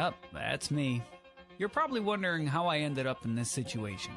Yep, that's me. You're probably wondering how I ended up in this situation.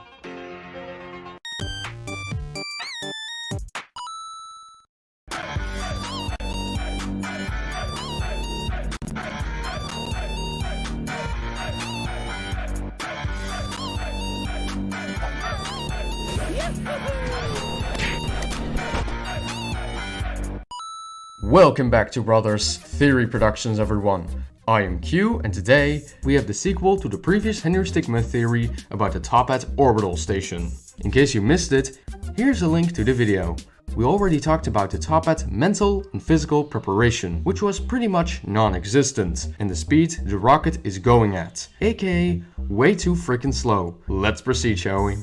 Welcome back to Brothers Theory Productions, everyone. I am Q, and today we have the sequel to the previous Henry Stickmin theory about the Toppat orbital station. In case you missed it, here's a link to the video. We already talked about the Toppat mental and physical preparation, which was pretty much non-existent, and the speed the rocket is going at, aka way too freaking slow. Let's proceed, shall we?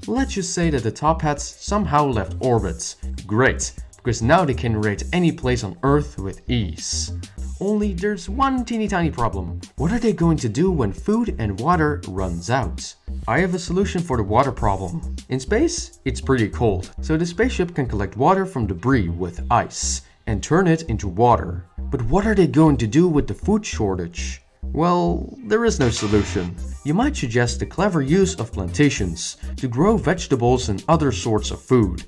Let's just say that the Toppats somehow left orbit. Great, because now they can rate any place on Earth with ease. Only there's one teeny tiny problem. What are they going to do when food and water runs out? I have a solution for the water problem. In space, it's pretty cold, so the spaceship can collect water from debris with ice and turn it into water. But what are they going to do with the food shortage? Well, there is no solution. You might suggest the clever use of plantations to grow vegetables and other sorts of food.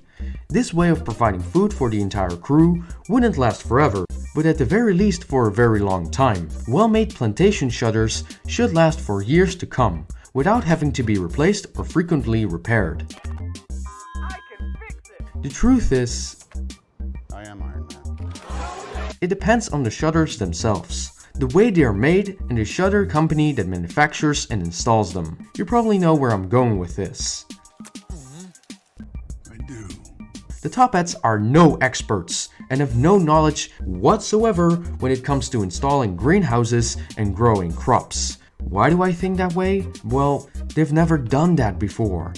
This way of providing food for the entire crew wouldn't last forever, but at the very least for a very long time. Well-made plantation shutters should last for years to come, without having to be replaced or frequently repaired. I can fix it. The truth is, I am Iron Man. it depends on the shutters themselves, the way they are made, and the shutter company that manufactures and installs them. You probably know where I'm going with this. I do. The Toppats are no experts and have no knowledge whatsoever when it comes to installing greenhouses and growing crops. Why do I think that way? Well, they've never done that before.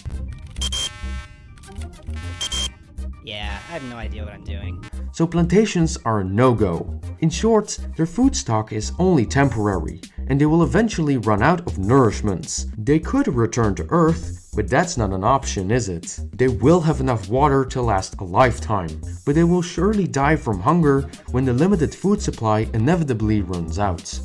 Yeah, I have no idea what I'm doing. So plantations are a no-go. In short, their food stock is only temporary, and they will eventually run out of nourishment. They could return to Earth, but that's not an option, is it? They will have enough water to last a lifetime, but they will surely die from hunger when the limited food supply inevitably runs out.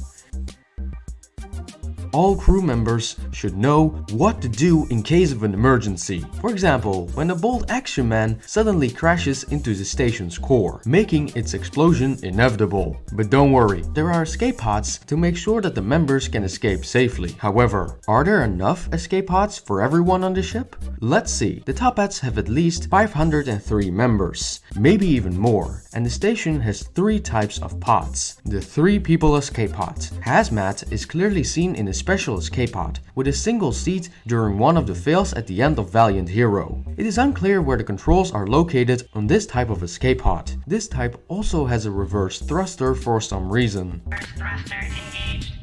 All crew members should know what to do in case of an emergency. For example, when a bold action man suddenly crashes into the station's core, making its explosion inevitable. But don't worry, there are escape pods to make sure that the members can escape safely. However, are there enough escape pods for everyone on the ship? Let's see. The Toppats have at least 503 members, maybe even more, and the station has 3 types of pods. The 3 people escape pod. Hazmat is clearly seen in a special escape pod, with a single seat during one of the fails at the end of Valiant Hero. It is unclear where the controls are located on this type of escape pod. This type also has a reverse thruster for some reason. Thruster engaged.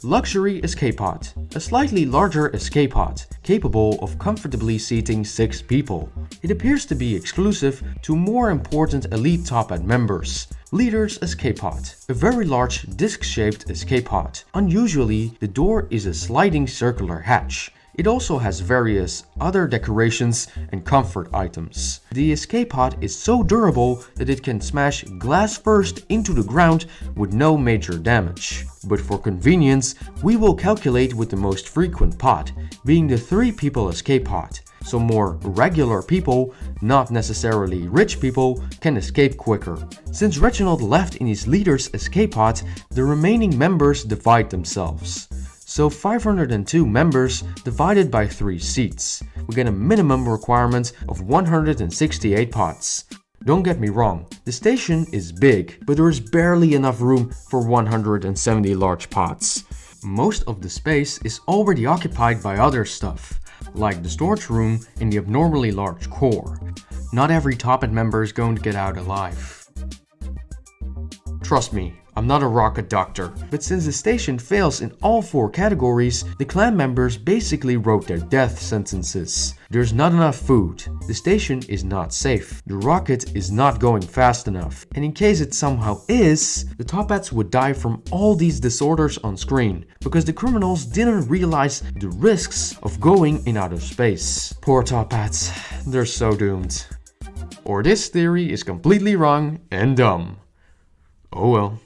Luxury escape pod, a slightly larger escape pod, capable of comfortably seating 6 people. It appears to be exclusive to more important elite Toppat members. Leader's escape pod, a very large disc-shaped escape pod. Unusually, the door is a sliding circular hatch. It also has various other decorations and comfort items. The escape pod is so durable that it can smash glass first into the ground with no major damage. But for convenience, we will calculate with the most frequent pod, being the 3 people escape pod. So more regular people, not necessarily rich people, can escape quicker. Since Reginald left in his leader's escape pod, the remaining members divide themselves. So 502 members divided by 3 seats. We get a minimum requirement of 168 pods. Don't get me wrong, the station is big, but there is barely enough room for 170 large pods. Most of the space is already occupied by other stuff, like the storage room and the abnormally large core. Not every Toppat member is going to get out alive. Trust me, I'm not a rocket doctor, but since the station fails in all 4 categories, the clan members basically wrote their death sentences. There's not enough food, the station is not safe, the rocket is not going fast enough, and in case it somehow is, the Toppats would die from all these disorders on screen, because the criminals didn't realize the risks of going in outer space. Poor Toppats, they're so doomed. Or this theory is completely wrong and dumb. Oh well.